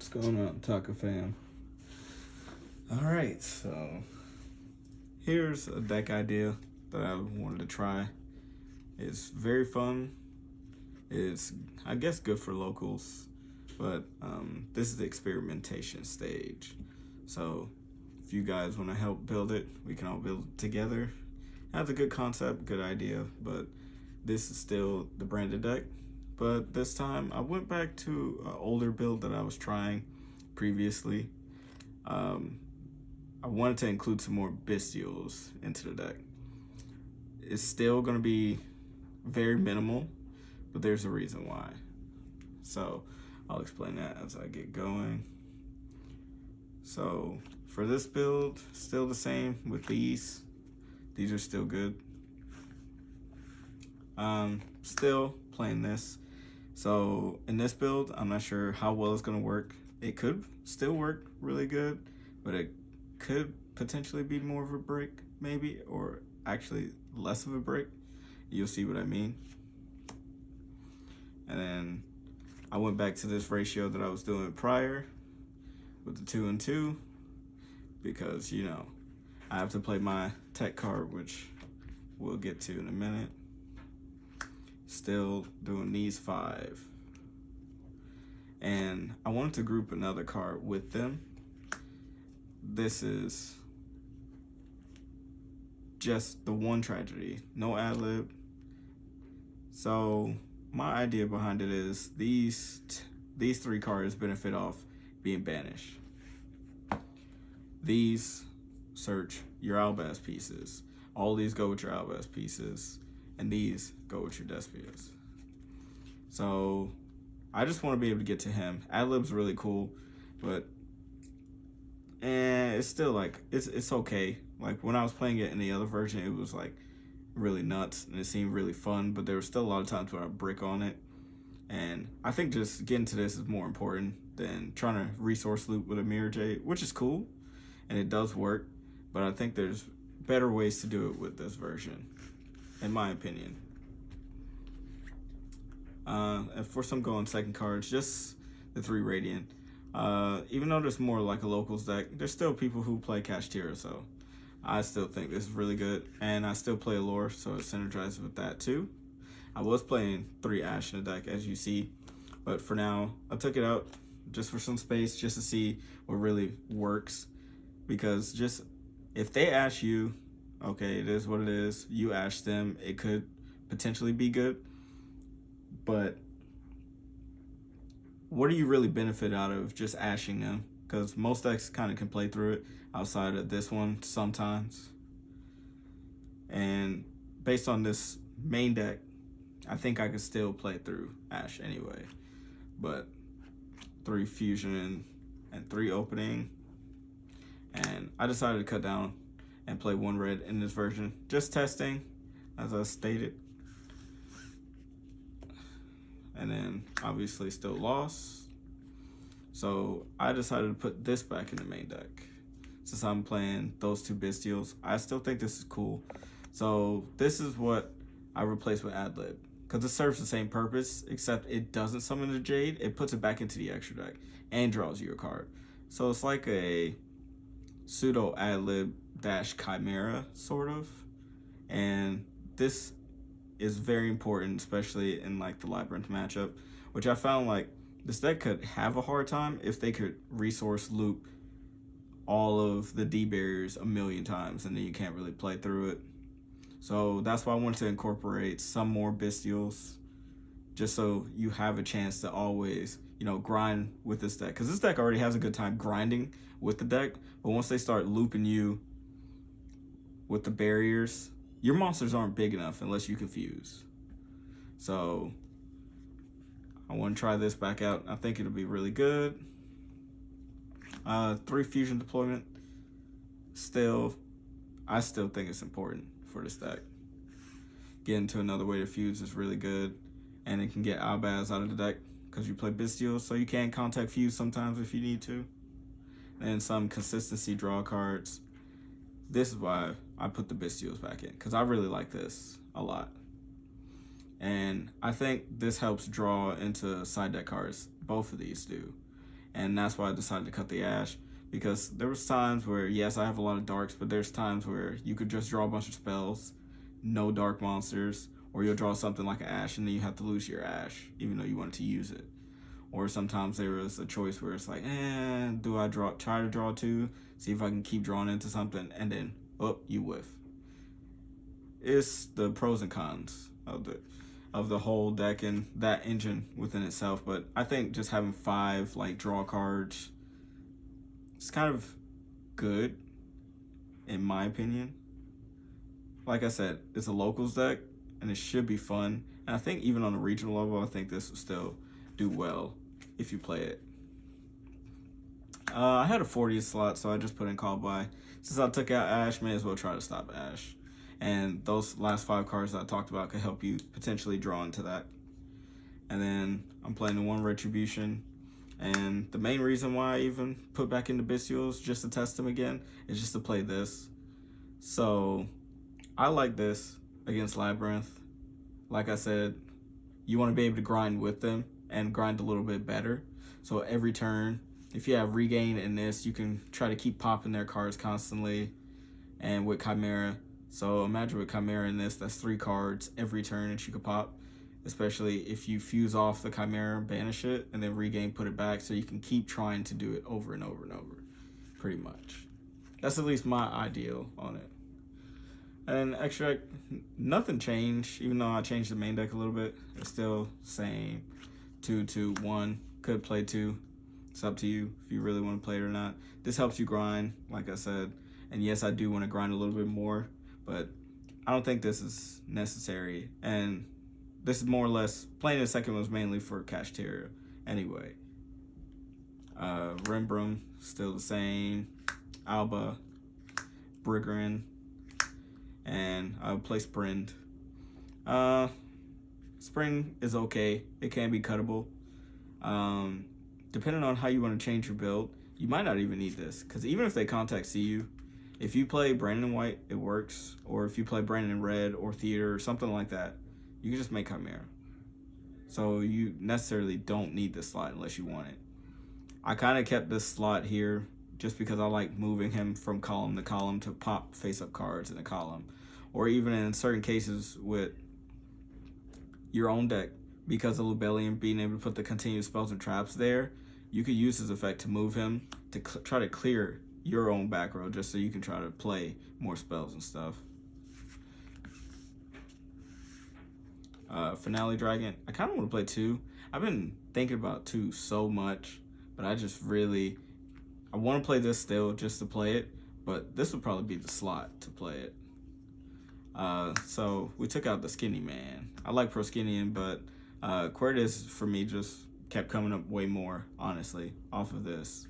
What's going on, Taco fam? Alright, so here's a deck idea that I wanted to try. It's very fun. It's, I guess, good for locals, but this is the experimentation stage. So if you guys want to help build it, we can all build it together. That's a good concept, good idea, but this is still the branded deck. But this time I went back to an older build that I was trying previously. I wanted to include some more bestials into the deck. It's still going to be very minimal, but there's a reason why. So I'll explain that as I get going. So for this build, still the same with these. These are still good. Still playing this. So in this build, I'm not sure how well it's going to work. It could still work really good, but it could potentially be more of a brick, maybe, or actually less of a brick. You'll see what I mean. And then I went back to this ratio that I was doing prior with the 2 and 2 because, you know, I have to play my tech card, which we'll get to in a minute. Still doing these 5. And I wanted to group another card with them. This is just the one tragedy, no ad lib. So my idea behind it is these 3 cards benefit off being banished. These search your Albaz pieces. All these go with your Albaz pieces, and these go with your Despias. So I just want to be able to get to him. Ad-lib's really cool, but it's still like, it's okay. Like when I was playing it in the other version, it was like really nuts and it seemed really fun, but there were still a lot of times where I brick on it. And I think just getting to this is more important than trying to resource loop with a Mirror Jade, which is cool and it does work, but I think there's better ways to do it with this version, in my opinion. And for some going second cards, just the 3 Radiant. Even though there's more like a locals deck, there's still people who play Kashtira, so I still think this is really good. And I still play Allure, so it synergizes with that too. I was playing 3 Ash in the deck, as you see, but for now, I took it out just for some space, just to see what really works. Because just, if they Ash you, okay, it is what it is. You Ash them, it could potentially be good. But what do you really benefit out of just ashing them? Because most decks kind of can play through it outside of this one sometimes. And based on this main deck, I think I could still play through Ash anyway. But 3 fusion and 3 opening. And I decided to cut down and play 1 red in this version. Just testing, as I stated. And then obviously still lost. So I decided to put this back in the main deck. Since I'm playing those 2 bestials, I still think this is cool. So this is what I replaced with ad-lib. Because it serves the same purpose, except it doesn't summon the Jade. It puts it back into the extra deck and draws you a card. So it's like a pseudo ad-lib dash chimera, sort of. And this is very important, especially in like the Labyrinth matchup, which I found like this deck could have a hard time if they could resource loop all of the D barriers a million times, and then you can't really play through it. So that's why I wanted to incorporate some more bestials, just so you have a chance to always, you know, grind with this deck. Because this deck already has a good time grinding with the deck, but once they start looping you with the barriers, your monsters aren't big enough unless you confuse. So I want to try this back out. I think it'll be really good. 3 fusion deployment. I still think it's important for this deck. Getting to another way to fuse is really good. And it can get Albaz out of the deck because you play Bestials, so you can contact fuse sometimes if you need to. And some consistency draw cards. This is why I put the Bestials back in, because I really like this a lot. And I think this helps draw into side deck cards. Both of these do. and that's why I decided to cut the Ash. Because there was times where, yes, I have a lot of darks, but there's times where you could just draw a bunch of spells, no dark monsters, or you'll draw something like an Ash, and then you have to lose your Ash, even though you wanted to use it. Or sometimes there was a choice where it's like, do I try to draw 2, see if I can keep drawing into something, and then, you whiff. It's the pros and cons of the whole deck and that engine within itself. But I think just having 5 like draw cards, it's kind of good, in my opinion. Like I said, it's a locals deck, and it should be fun. And I think even on a regional level, I think this will still do well if you play it. I had a 40th slot, so I just put in Call By. Since I took out Ash, may as well try to stop Ash. And those last 5 cards that I talked about could help you potentially draw into that. And then I'm playing the 1 Retribution. And the main reason why I even put back into Bestials just to test them again is just to play this. So I like this against Labyrinth. Like I said, you want to be able to grind with them and grind a little bit better. So every turn, if you have Regain in this, you can try to keep popping their cards constantly. And with Chimera, so imagine with Chimera in this, that's 3 cards every turn that you could pop. Especially if you fuse off the Chimera, banish it, and then Regain, put it back, so you can keep trying to do it over and over and over, pretty much. That's at least my ideal on it. And Extract, nothing changed, even though I changed the main deck a little bit. It's still same, 2, 2, 1. Could play 2. It's up to you if you really want to play it or not. This helps you grind, like I said. And yes, I do want to grind a little bit more, but I don't think this is necessary. And this is more or less, playing the second was mainly for Kashtira anyway. Rembrum, still the same. Alba, Brigrin, and I'll play Sprint. Spring is okay. It can be cuttable. Depending on how you want to change your build, you might not even need this. Because even if they contact CU, if you play Brandon White, it works. Or if you play Brandon Red or Theater or something like that, you can just make Chimera. So you necessarily don't need this slot unless you want it. I kind of kept this slot here just because I like moving him from column to column to pop face-up cards in a column. Or even in certain cases with your own deck, because of Lubellion being able to put the continuous spells and traps there, you could use his effect to move him to try to clear your own back row just so you can try to play more spells and stuff. Finale Dragon, I kind of want to play 2. I've been thinking about 2 so much, but I want to play this still just to play it, but this would probably be the slot to play it. So we took out the Skinny Man. I like Proskinian, but Querdes for me just kept coming up way more, honestly, off of this.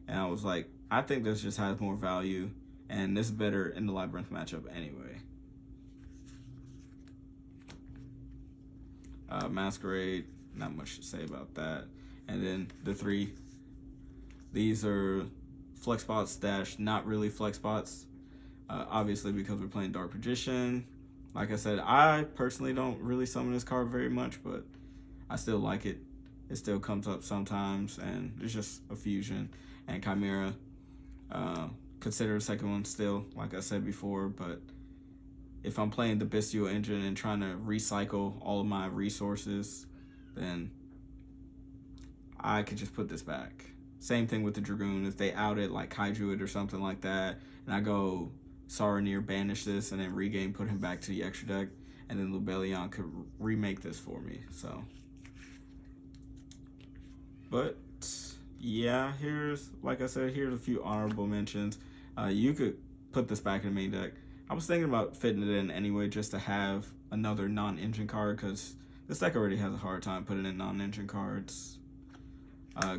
And I was like, I think this just has more value, and this is better in the Labyrinth matchup anyway. Masquerade, not much to say about that. And then the 3, these are flex spots / not really flex spots. Obviously because we're playing Dark Magician. Like I said, I personally don't really summon this card very much, but I still like it. It still comes up sometimes, and it's just a fusion. And Chimera, consider the second one still, like I said before, but if I'm playing the Bestial engine and trying to recycle all of my resources, then I could just put this back. Same thing with the Dragoon. If they out it like Kaiju or something like that, and I go Saronir, banish this, and then Regain, put him back to the extra deck, and then Lubellion could remake this for me. So, but yeah, like I said, here's a few honorable mentions. You could put this back in the main deck. I was thinking about fitting it in anyway, just to have another non-engine card, because this deck already has a hard time putting in non-engine cards.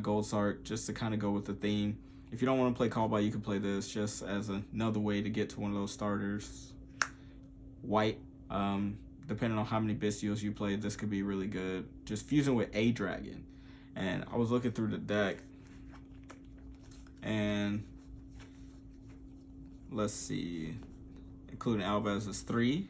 Gold Sark, just to kind of go with the theme. If you don't want to play Call By, you can play this just as another way to get to one of those starters. White, depending on how many Bestials you play, this could be really good. Just fusing with a dragon. And I was looking through the deck, and let's see, including Albaz is 3,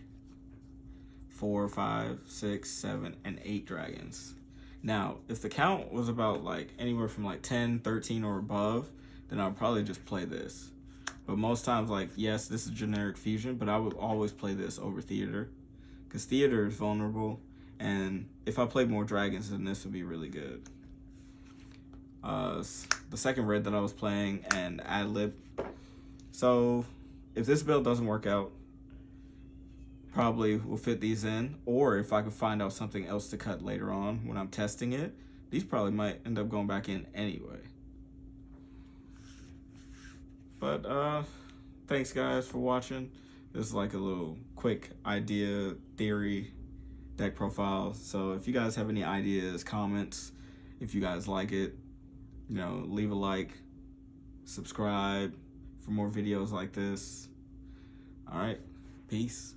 4, 5, 6, 7, and 8 dragons. Now, if the count was about like anywhere from like 10, 13 or above, then I'll probably just play this. But most times, like, yes, this is generic fusion, but I would always play this over theater, because theater is vulnerable, and if I played more dragons, then this would be really good. The second red that I was playing, and ad lib. So if this build doesn't work out, probably will fit these in, or if I could find out something else to cut later on when I'm testing it, these probably might end up going back in anyway. But thanks guys for watching. This is like a little quick idea, theory, deck profile. So if you guys have any ideas, comments, if you guys like it, you know, leave a like, subscribe for more videos like this. All right, peace.